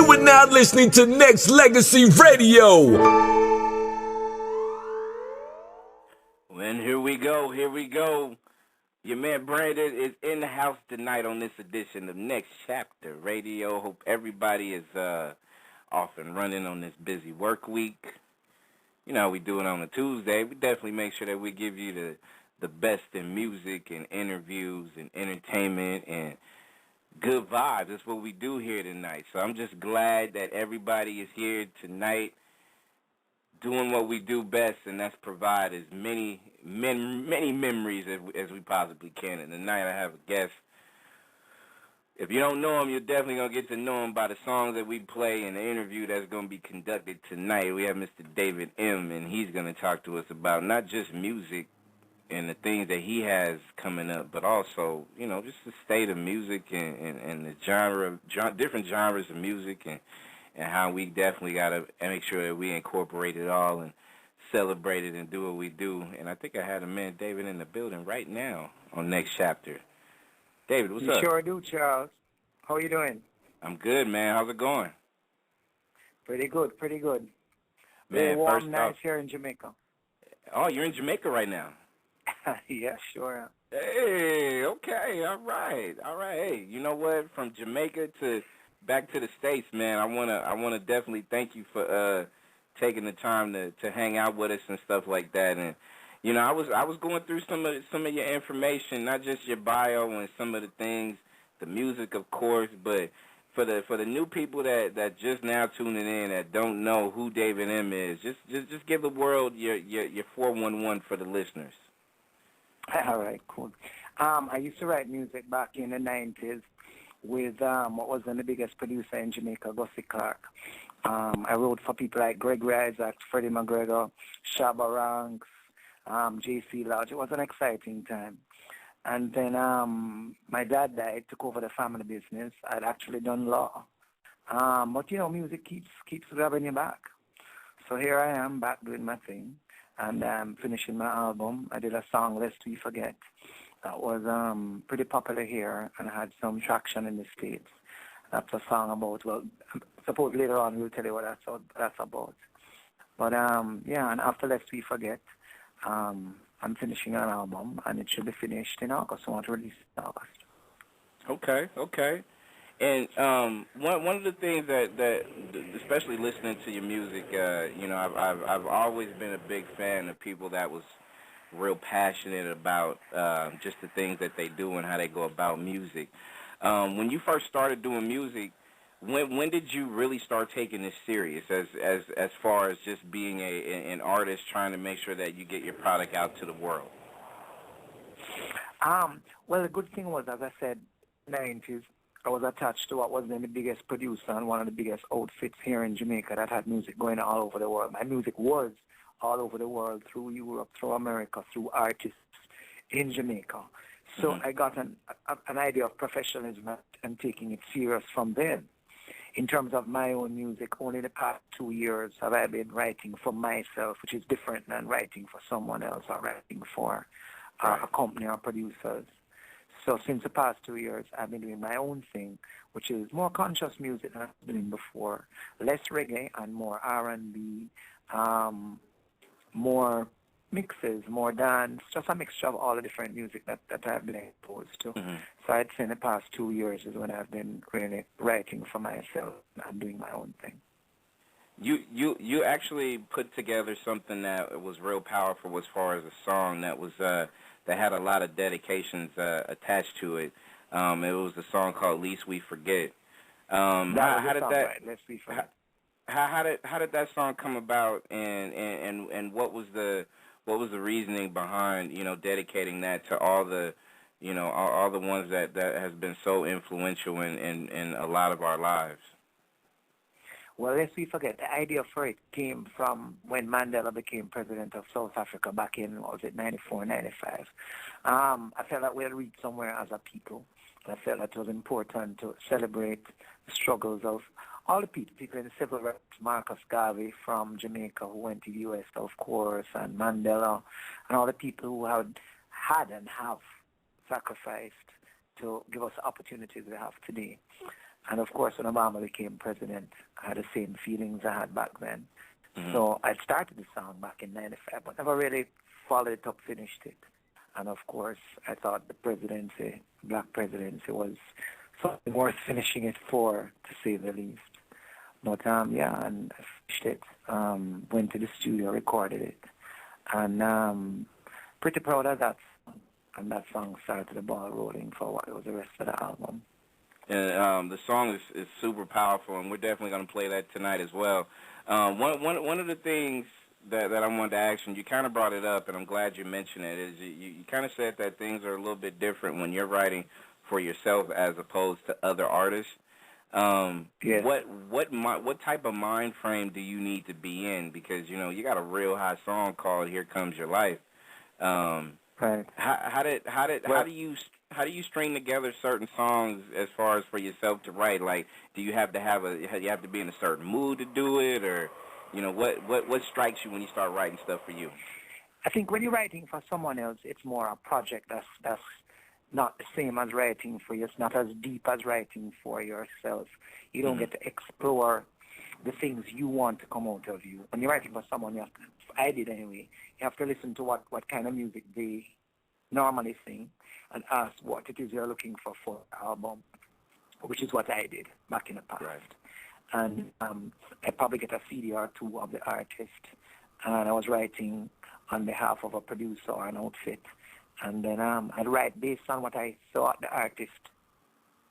You are now listening to Nexxlegacy Radio. And here we go, here we go. Your man Brandon is in the house tonight on this edition of Next Chapter Radio. Hope everybody is off and running on this busy work week. You know how we do it on a Tuesday. We definitely make sure that we give you the best in music and interviews and entertainment and good vibes. That's what we do here tonight. So I'm just glad that everybody is here tonight doing what we do best, and that's provide as many memories as we possibly can. And tonight I have a guest. If you don't know him, you're definitely going to get to know him by the songs that we play and the interview that's going to be conducted tonight. We have Mr. David M., and he's going to talk to us about not just music and the things that he has coming up, but also, you know, just the state of music and the different genres of music and how we definitely got to make sure that we incorporate it all and celebrate it and do what we do. And I think I had a man, David, in the building right now on Next Chapter. David, what's up? You sure do, Charles. How are you doing? I'm good, man. How's it going? Pretty good, pretty good. Man, very warm first nights off, here in Jamaica. Oh, you're in Jamaica right now? Yeah, sure. Hey, okay, all right. Hey, you know what? From Jamaica to back to the States, man. I wanna definitely thank you for taking the time to hang out with us and stuff like that. And you know, I was going through some of your information, not just your bio and some of the things, the music, of course, but for the new people that just now tuning in that don't know who David M. is, just give the world your 411 for the listeners. All right, cool. I used to write music back in the 90s with what was then the biggest producer in Jamaica, Gussie Clark. I wrote for people like Gregory Isaacs, Freddie McGregor, Shabba Ranks, J.C. Lodge. It was an exciting time. And then my dad died, took over the family business. I'd actually done law. But, you know, music keeps grabbing you back. So here I am back doing my thing. And I'm finishing my album. I did a song, Lest We Forget. That was pretty popular here and had some traction in the States. That's a song about, well, I suppose later on we'll tell you what that's about. But, yeah, and after Lest We Forget, I'm finishing an album, and it should be finished in August. I want to release it in August. Okay. And one of the things that especially listening to your music, you know, I've always been a big fan of people that was real passionate about just the things that they do and how they go about music. When you first started doing music, when did you really start taking this serious as far as just being an artist, trying to make sure that you get your product out to the world? Well, the good thing was, as I said, 90s, I was attached to what was then the biggest producer and one of the biggest outfits here in Jamaica that had music going all over the world. My music was all over the world, through Europe, through America, through artists in Jamaica. So I got an idea of professionalism and taking it serious from then. In terms of my own music, only the past 2 years have I been writing for myself, which is different than writing for someone else or writing for a company or producers. So since the past 2 years, I've been doing my own thing, which is more conscious music than I've been doing before, less reggae and more R&B, more mixes, more dance, just a mixture of all the different music that I've been exposed to. So I'd say in the past 2 years is when I've been really writing for myself and doing my own thing. You actually put together something that was real powerful as far as a song that was that had a lot of dedications attached to it. It was a song called "Least We Forget." How did that song come about, and what was the reasoning behind, you know, dedicating that to all the, you know, all the ones that has been so influential in a lot of our lives? Well, lest we forget, the idea for it came from when Mandela became president of South Africa back in, what was it, 94, 95. I felt that we had reached somewhere as a people. I felt that it was important to celebrate the struggles of all the people in the civil rights, Marcus Garvey from Jamaica who went to the U.S., of course, and Mandela, and all the people who had and have sacrificed to give us the opportunities we have today. And of course, when Obama became president, I had the same feelings I had back then. Mm-hmm. So I started the song back in '95, but never really followed it up, finished it. And of course, I thought the presidency, black presidency, was something worth finishing it for, to say the least. But yeah, and I finished it. Went to the studio, recorded it, and pretty proud of that song. And that song started the ball rolling for what was the rest of the album. And the song is super powerful, and we're definitely going to play that tonight as well. One of the things that I wanted to ask you kind of brought it up, and I'm glad you mentioned it, is you kind of said that things are a little bit different when you're writing for yourself as opposed to other artists. Yes. What type of mind frame do you need to be in? Because you got a real hot song called "Here Comes Your Life." Right. How do you string together certain songs as far as for yourself to write? Like, do you have to be in a certain mood to do it, or what strikes you when you start writing stuff for you? I think when you're writing for someone else, it's more a project that's not the same as writing for you. It's not as deep as writing for yourself. You don't get to explore the things you want to come out of you. When you're writing for someone, I did anyway, you have to listen to what kind of music they normally sing and ask what it is you're looking for an album, which is what I did back in the past. Right. And I probably get a CD or two of the artist, and I was writing on behalf of a producer or an outfit. And then I'd write based on what I thought the artist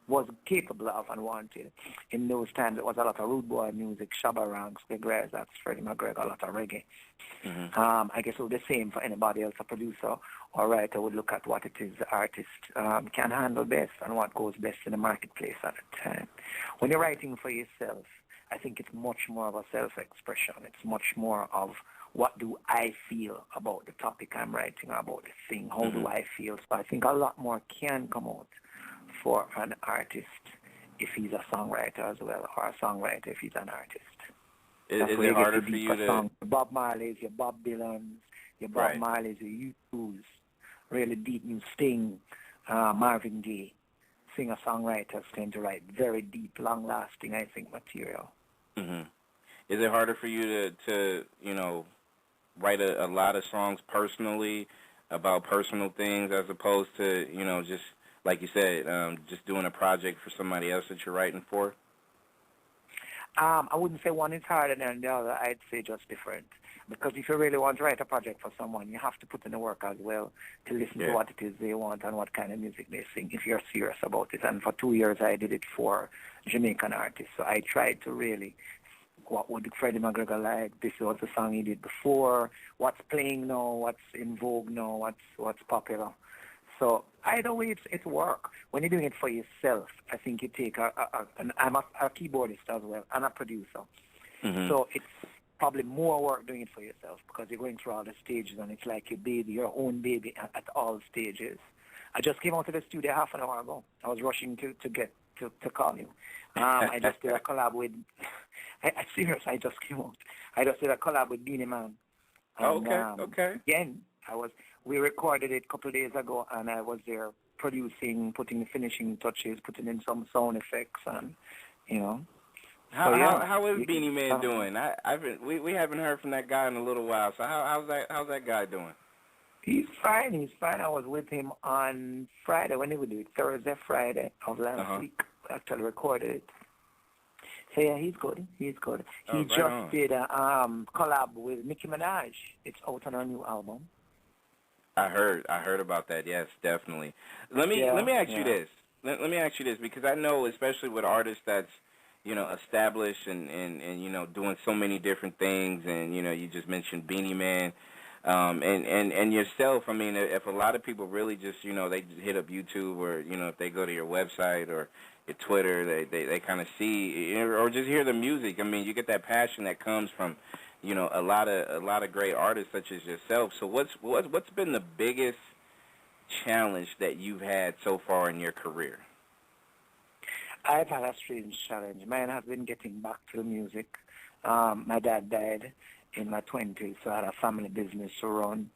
was capable of and wanted. In those times, it was a lot of rude boy music, Shabba Ranks, Big Rez, that's Freddie McGregor, a lot of reggae. Mm-hmm. I guess it was the same for anybody else, a producer or writer would look at what it is the artist can handle best and what goes best in the marketplace at the time. When you're writing for yourself, I think it's much more of a self-expression. It's much more of what do I feel about the topic I'm writing about, the thing, how do I feel. So I think a lot more can come out for an artist if he's a songwriter as well, or a songwriter if he's an artist. Is it harder for you to... Song. Bob Marley's, your Bob Dylan's, your Bob Right. Marley's, your U2's, really deep new Sting, Marvin Gaye. Singer-songwriters tend to write very deep, long-lasting, I think, material. Mm-hmm. Is it harder for you to write a lot of songs personally about personal things as opposed to, just like you said, just doing a project for somebody else that you're writing for? I wouldn't say one is harder than the other. I'd say just different. Because if you really want to write a project for someone, you have to put in the work as well to listen to what it is they want and what kind of music they sing if you're serious about it. And for 2 years, I did it for Jamaican artists. So I tried to really, what would Freddie McGregor like? This was the song he did before. What's playing now? What's in vogue now? What's popular? So either way, it's work. When you're doing it for yourself, I think you take I'm a keyboardist as well and a producer. Mm-hmm. So it's probably more work doing it for yourself because you're going through all the stages and it's like your baby, your own baby at all stages. I just came out of the studio half an hour ago. I was rushing to get to call you. I just did a collab with, I serious, I just came out. I just did a collab with Beanie Man. And, okay. Again, we recorded it a couple of days ago, and I was there producing, putting the finishing touches, putting in some sound effects, and How is Beanie Man doing? We haven't heard from that guy in a little while. So how's that guy doing? He's fine. I was with him on Friday. When did we do it? Thursday, Friday of last week. Actually recorded it. So yeah, he's good. He just did a collab with Nicki Minaj. It's out on her new album. I heard about that. Yes, definitely. Let me ask you this. Let me ask you this because I know, especially with artists that's established and doing so many different things, and you just mentioned Beanie Man, and yourself. I mean, if a lot of people really just they just hit up YouTube or if they go to your website or your Twitter, they kind of see or just hear the music. I mean, you get that passion that comes from a lot of great artists such as yourself. So what's been the biggest challenge that you've had so far in your career? I've had a strange challenge. Mine has been getting back to the music. My dad died in my 20s, so I had a family business to run.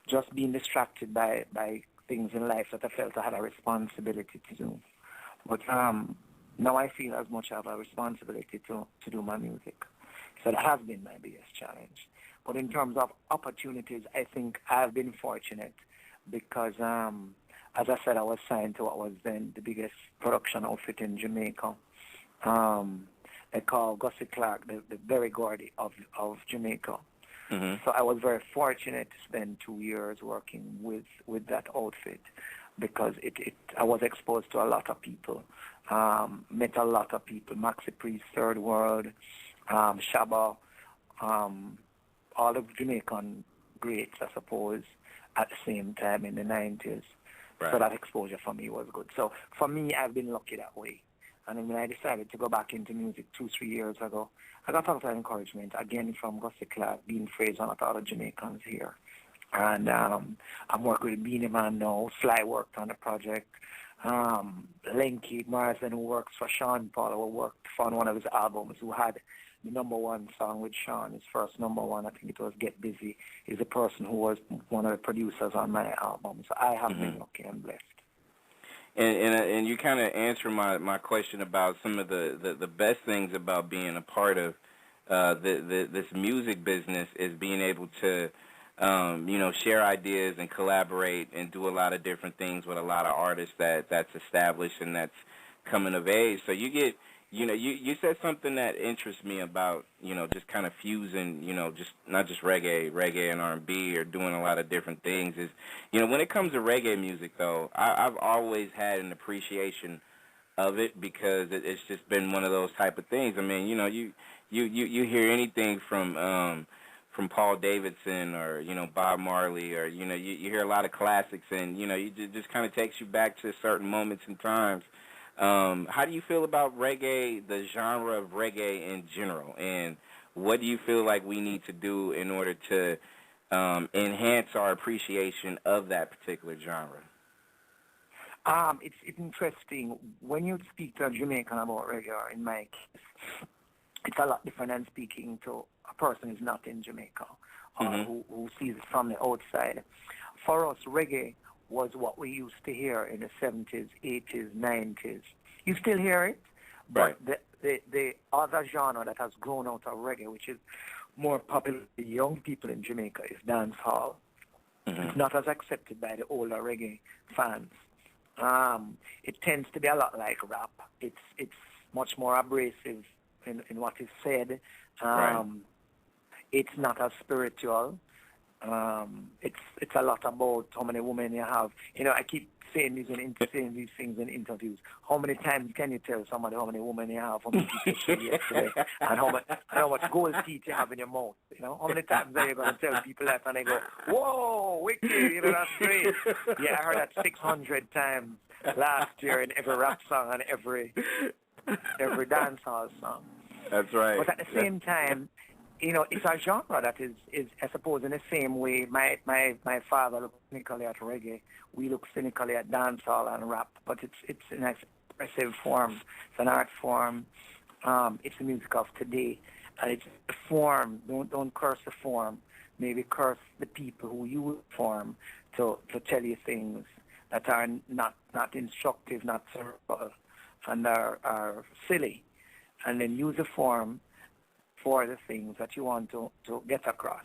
Just being distracted by things in life that I felt I had a responsibility to do. But now I feel as much of a responsibility to do my music. So that has been my biggest challenge. But in terms of opportunities, I think I've been fortunate because, as I said, I was signed to what was then the biggest production outfit in Jamaica. Um, they call Gussie Clark the Berry Gordy of Jamaica. Hmm. So I was very fortunate to spend 2 years working with that outfit because I was exposed to a lot of people, met a lot of people, Maxi Priest, Third World, Shabba, um, all of Jamaican greats, I suppose, at the same time in the 90s. So Right. that exposure for me was good. So for me, I've been lucky that way. And then when I decided to go back into music 2, 3 years ago, I got a lot of encouragement, again, from Gussie Clark, Dean Fraser, and a lot of Jamaicans here. And I'm working with Beanie Man now. Sly worked on the project. Lenky Morrison, who works for Sean Paul, who worked on one of his albums, who had the number one song with Sean, his first number one, I think it was Get Busy, is the person who was one of the producers on my album. So I have Hmm. been lucky and blessed. And you kind of answer my question about some of the best things about being a part of this music business is being able to share ideas and collaborate and do a lot of different things with a lot of artists that's established and that's coming of age. So you said something that interests me about, just kind of fusing, just not just reggae and R&B or doing a lot of different things is, when it comes to reggae music though, I've always had an appreciation of it because it's just been one of those type of things. I mean, you hear anything from Paul Davidson or Bob Marley or you hear a lot of classics and it just kind of takes you back to certain moments and times. How do you feel about reggae, the genre of reggae in general, and what do you feel like we need to do in order to enhance our appreciation of that particular genre? It's interesting. When you speak to a Jamaican about reggae, or in my case, it's a lot different than speaking to a person who's not in Jamaica or Hmm. who sees it from the outside. For us, reggae was what we used to hear in the 70s, 80s, 90s. You still hear it, but Right. the other genre that has grown out of reggae, which is more popular with young people in Jamaica, is dancehall. Hmm. It's not as accepted by the older reggae fans. It tends to be a lot like rap. It's much more abrasive in what is said. Right. Um, it's not as spiritual. It's a lot about how many women you have. I keep saying saying these things in interviews. How many times can you tell somebody how many women you have, how many teeth you showed yesterday, and how much gold teeth you have in your mouth? How many times are you going to tell people that and they go, whoa, wicked, that's great. Yeah, I heard that 600 times last year in every rap song and every dancehall song. That's right. But at the same time, it's a genre that is I suppose, in the same way my father looked cynically at reggae, we look cynically at dancehall and rap, but it's an expressive form. It's an art form. It's the music of today, and it's the form. Don't curse the form. Maybe curse the people who use the form to tell you things that are not instructive, not cerebral, and are silly, and then use the form for the things that you want to get across.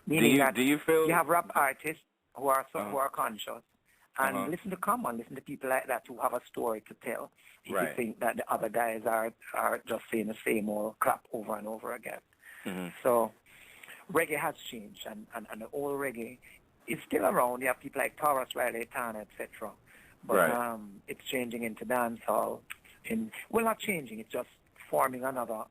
Meaning that Do you feel? you have rap artists Uh who are conscious, huh. and listen to Common, listen to people like that who have a story to tell. If you Right. think that the other guys are just saying the same old crap over and over again. Hmm. So reggae has changed, and the old reggae is still around. You have people like Taurus Riley, Tana, etc. But Right. it's changing into dancehall. Well, not changing. It's just forming another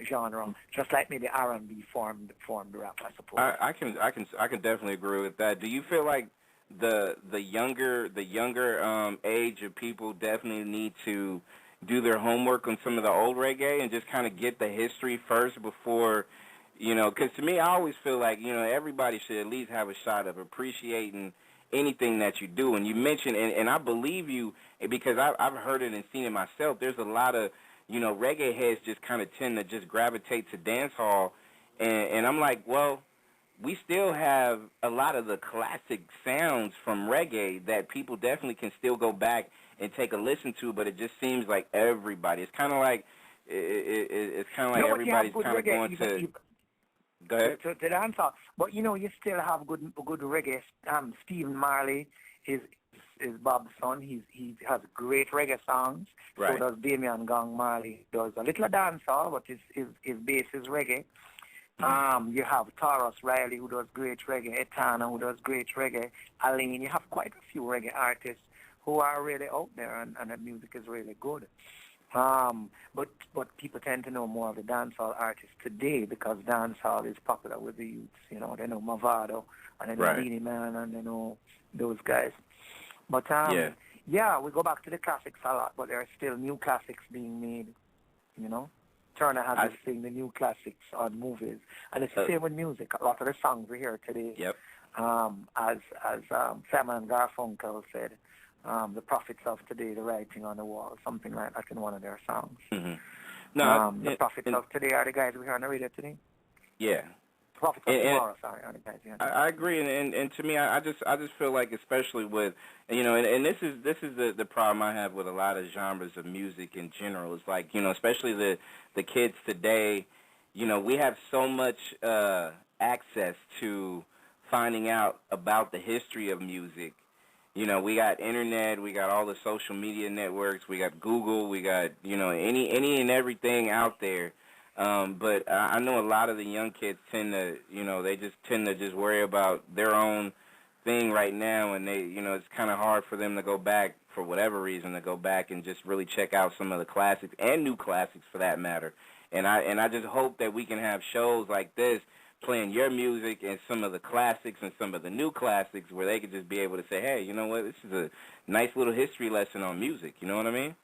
genre, just like maybe R&B formed rap, I suppose. I can definitely agree with that. Do you feel like the younger age of people definitely need to do their homework on some of the old reggae and just kind of get the history first before, because to me I always feel like everybody should at least have a shot of appreciating anything that you do. And you mentioned, and I believe you because I've heard it and seen it myself. There's a lot of reggae heads just kind of tend to just gravitate to dance hall, and I'm like, well, we still have a lot of the classic sounds from reggae that people definitely can still go back and take a listen to, but it just seems like everybody. It's kind of like it's kind of like everybody's kind of going to. Go ahead. To dance off. But you still have good reggae. Stephen Marley is Bob's son. He has great reggae songs. Right. So does Damian Gong Marley. Does a little dancehall, but his base is reggae. You have Taurus Riley, who does great reggae. Etana, who does great reggae. Aline. You have quite a few reggae artists who are really out there, and the music is really good. But people tend to know more of the dancehall artists today because dancehall is popular with the youths. They know Mavado, and they know Beanie Man, and they know those guys. But we go back to the classics a lot, but there are still new classics being made. Turner has this thing, the new classics on movies, and it's the same with music. A lot of the songs we hear today, as Simon and Garfunkel said. The prophets of today, the writing on the wall, something like that in one of their songs. Mm-hmm. The prophets of today are the guys we hear on the radio today. Yeah. Prophets of tomorrow, are the guys. Yeah. I agree, and to me, I just feel like, especially with and this is the problem I have with a lot of genres of music in general. It's like especially the kids today. We have so much access to finding out about the history of music. We got internet, we got all the social media networks, we got Google, we got, any and everything out there. But I know a lot of the young kids tend to, they just tend to just worry about their own thing right now, and they, it's kind of hard for them to go back, for whatever reason, to go back and just really check out some of the classics, and new classics for that matter. And I just hope that we can have shows like this playing your music and some of the classics and some of the new classics where they could just be able to say, hey, you know what, this is a nice little history lesson on music. You know what I mean?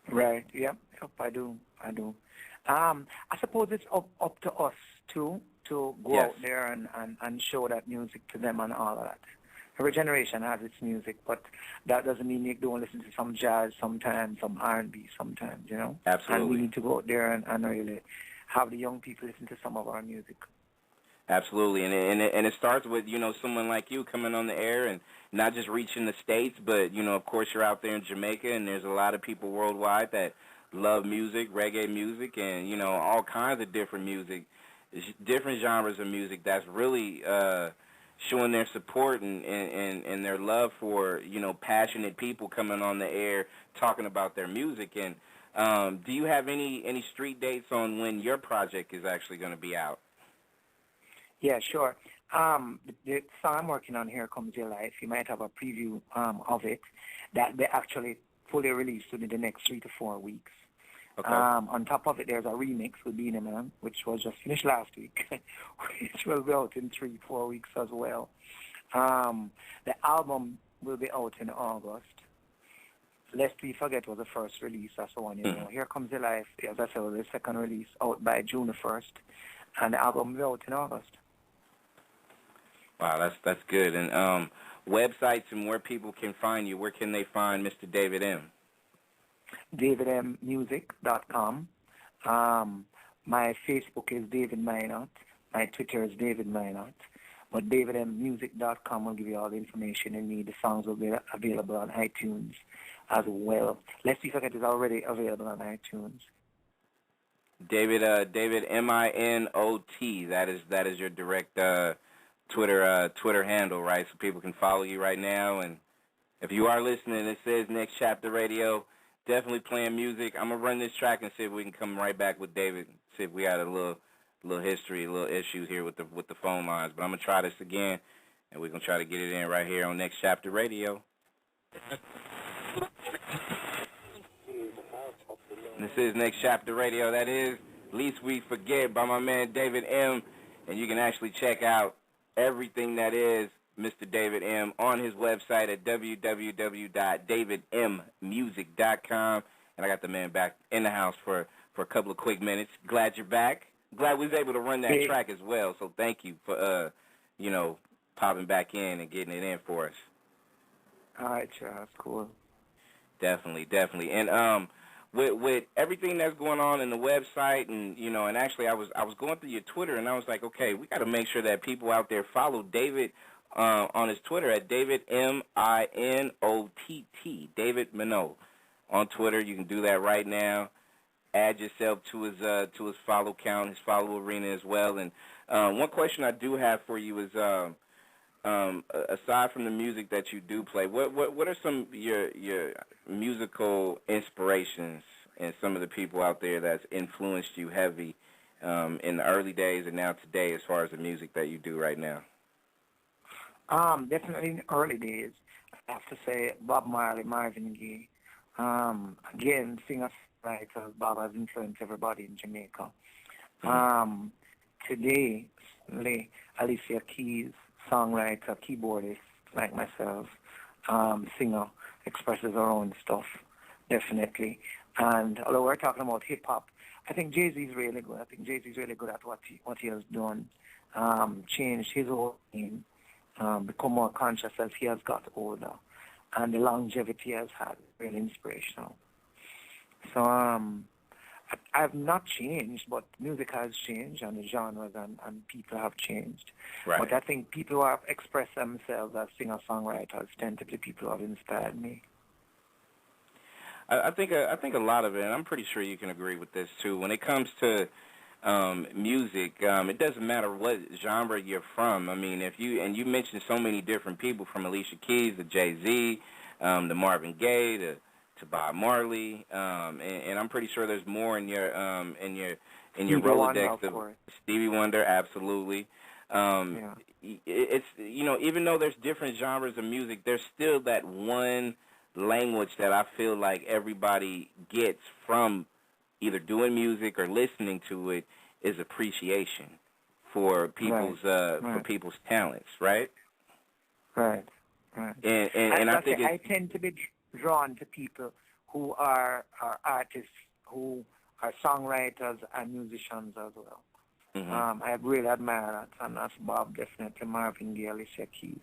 Right. Yep, I do. I suppose it's up to us, too, to go out there and show that music to them and all of that. Every generation has its music, but that doesn't mean you don't listen to some jazz sometimes, some R&B sometimes, Absolutely. And we need to go out there and really have the young people listen to some of our music. Absolutely, and it starts with someone like you coming on the air and not just reaching the States, but of course you're out there in Jamaica, and there's a lot of people worldwide that love music, reggae music, and all kinds of different music, different genres of music that's really showing their support and their love for passionate people coming on the air talking about their music. And do you have any street dates on when your project is actually going to be out? Yeah, sure. The song I'm working on, Here Comes Your Life, you might have a preview of it that they actually fully released within the next 3 to 4 weeks. Okay. On top of it, there's a remix with Beanie Man, which was just finished last week, which will be out in 3-4 weeks as well. The album will be out in August. Lest We Forget was the first release. That's the one, Here Comes Your Life, as I said, was the second release, out by June the 1st. And the album will be out in August. Wow, that's good. And websites and where people can find you, where can they find Mr. David M? DavidMmusic.com. My Facebook is David Minott. My Twitter is David Minott. But DavidMmusic.com will give you all the information you need. The songs will be available on iTunes as well. Let's See Forget is already available on iTunes. David Minott. That is your direct Twitter handle, right? So people can follow you right now. And if you are listening, it says Next Chapter Radio. Definitely playing music. I'm gonna run this track and see if we can come right back with David. See if we had a little history, a little issues here with the phone lines. But I'm gonna try this again, and we're gonna try to get it in right here on Next Chapter Radio. This is Next Chapter Radio. That is Least We Forget by my man David M. And you can actually check out everything that is Mr. David M. on his website at www.davidmmusic.com. And I got the man back in the house for a couple of quick minutes. Glad you're back. Glad we was able to run that track as well. So thank you for, popping back in and getting it in for us. All right, sure. That's cool. Definitely. And with everything that's going on in the website, and and actually I was going through your Twitter, and I was like, okay, we got to make sure that people out there follow David on his Twitter at David Minott, David Minott. on Twitter. You can do that right now. Add yourself to his follow count, his follow arena as well. And one question I do have for you is, aside from the music that you do play, what are some of your musical inspirations and some of the people out there that's influenced you heavy in the early days and now today as far as the music that you do right now? Definitely in the early days, I have to say Bob Marley, Marvin Gaye. Again, singer-songwriters, Bob has influenced everybody in Jamaica. Today, certainly Alicia Keys, songwriter, keyboardist like myself, singer, expresses her own stuff, definitely. And although we're talking about hip-hop, I think Jay-Z's really good. I think Jay-Z's really good at what he has done, changed his whole game, become more conscious as he has got older. And the longevity he has had, really inspirational. So I've not changed, but music has changed, and the genres and people have changed. Right. But I think people who have expressed themselves as singer-songwriters tend to be people who have inspired me. I think a lot of it, and I'm pretty sure you can agree with this too. When it comes to music, it doesn't matter what genre you're from. I mean, you mentioned so many different people, from Alicia Keys to Jay-Z, to Marvin Gaye to Bob Marley, and I'm pretty sure there's more in your Rolodex of Stevie Wonder, absolutely. It's even though there's different genres of music, there's still that one language that I feel like everybody gets from either doing music or listening to it is appreciation for people's for people's talents, right? Right. And I think I tend to be drawn to people who are artists, who are songwriters and musicians as well. Mm-hmm. I really admire that, and that's Bob, definitely, Marvin Gaye, Alicia Keys.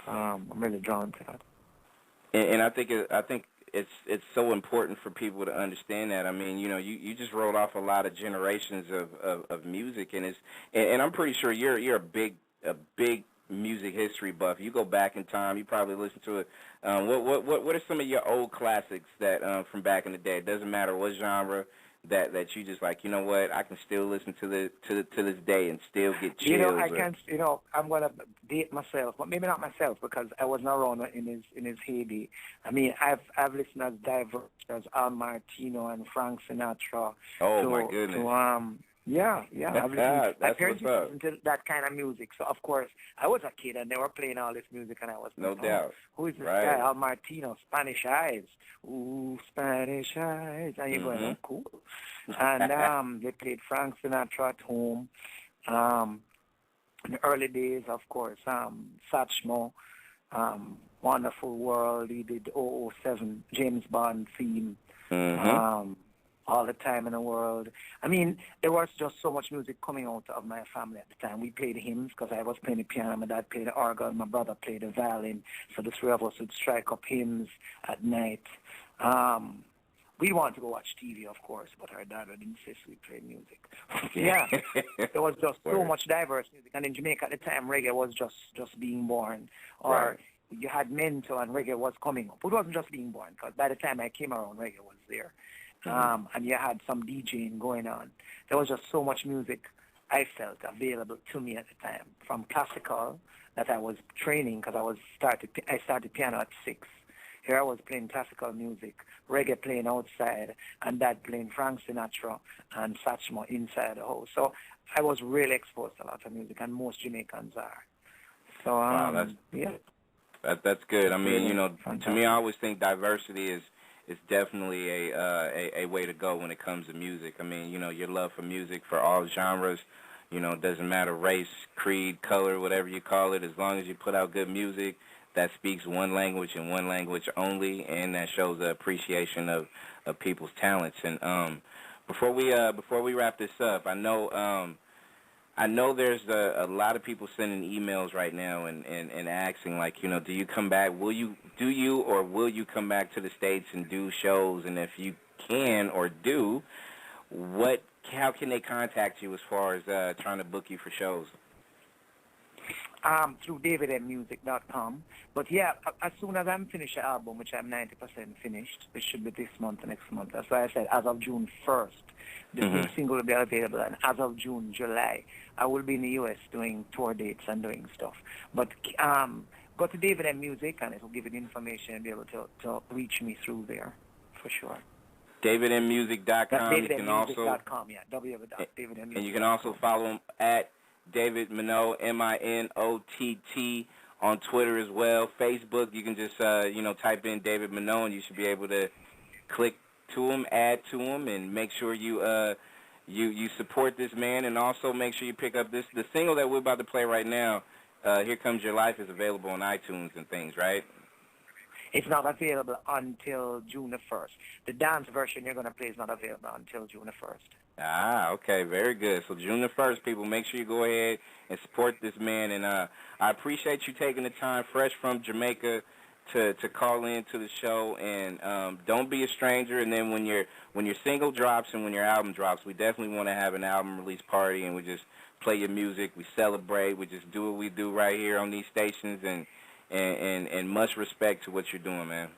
I'm really drawn to that. And I think it's so important for people to understand that. I mean, you just rolled off a lot of generations of music, and I'm pretty sure you're a big music history buff. You go back in time, you probably listen to it. What are some of your old classics that from back in the day? It doesn't matter what genre that you just like. You know what? I can still listen to this day and still get chills. I'm gonna date myself, but maybe not myself because I wasn't around in his heyday. I mean, I've listened as diverse as Al Martino and Frank Sinatra. Oh my goodness. Yeah. I've listened. My That's parents what's up. listened to that kind of music, so of course I was a kid and they were playing all this music, and I was no doubt. Who is this right. guy? Al Martino, Spanish Eyes. Ooh, Spanish Eyes. And you're going, cool. And they played Frank Sinatra at home. In the early days, of course, Satchmo, Wonderful World. He did 007 James Bond theme. Mm-hmm. All the Time in the World. I mean, there was just so much music coming out of my family at the time. We played hymns because I was playing the piano, my dad played the organ, my brother played the violin. So the three of us would strike up hymns at night. We wanted to go watch TV, of course, but our dad would insist we play music. Yeah, there was just so much diverse music. And in Jamaica at the time, reggae was just being born. Or you had Mento and reggae was coming up. It wasn't just being born, because by the time I came around, reggae was there. And you had some DJing going on. There was just so much music I felt available to me at the time, from classical that I was training because I started piano at 6. Here I was playing classical music, reggae playing outside, and Dad playing Frank Sinatra and Satchmo inside the house. So I was really exposed to a lot of music, and most Jamaicans are. So wow, that's good. I mean, fantastic. To me, I always think diversity is definitely a way to go when it comes to music. I mean, your love for music, for all genres, it doesn't matter race, creed, color, whatever you call it, as long as you put out good music that speaks one language and one language only, and that shows the appreciation of people's talents. And before we wrap this up, I know there's a lot of people sending emails right now and asking, like, do you come back? Will you come back to the States and do shows? And if you can or do, how can they contact you as far as trying to book you for shows? through davidmmusic.com. But yeah, as soon as I'm finished the album, which I'm 90% finished, which should be this month or next month. That's why I said as of June 1st, the new single will be available. And as of June, July, I will be in the U.S. doing tour dates and doing stuff. But go to David M Music, and it will give you the information and be able to reach me through there, for sure. DavidMmusic.com. You can also yeah, www.davidmmusic.com. And you can also follow him at David Minott, Minott, on Twitter as well. Facebook, you can just type in David Minott, and you should be able to click to him, add to him, and make sure you support this man, and also make sure you pick up the single that we're about to play right now. Here Comes Your Life is available on iTunes and things, right? It's not available until June the 1st. The dance version you're going to play is not available until June the 1st. Ah, okay, very good. So June the 1st, people, make sure you go ahead and support this man. And I appreciate you taking the time, fresh from Jamaica, to call in to the show. And don't be a stranger. And then when your single drops and when your album drops, we definitely want to have an album release party, and we just play your music, we celebrate, we just do what we do right here on these stations, and much respect to what you're doing, man.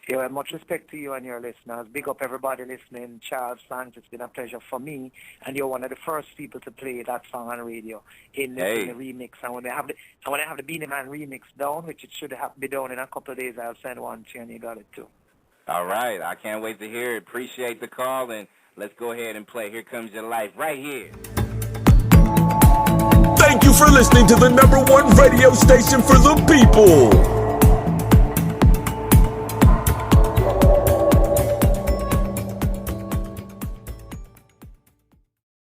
Yeah, much respect to you and your listeners. Big up everybody listening. Charles Sands, it's been a pleasure for me, and you're one of the first people to play that song on radio in the remix. And when I have the Beanie Man remix down, which it should be done in a couple of days, I'll send one to you, and you got it too. All right, I can't wait to hear it. Appreciate the call, and let's go ahead and play Here Comes Your Life right here. Thank you for listening to the #1 radio station for the people.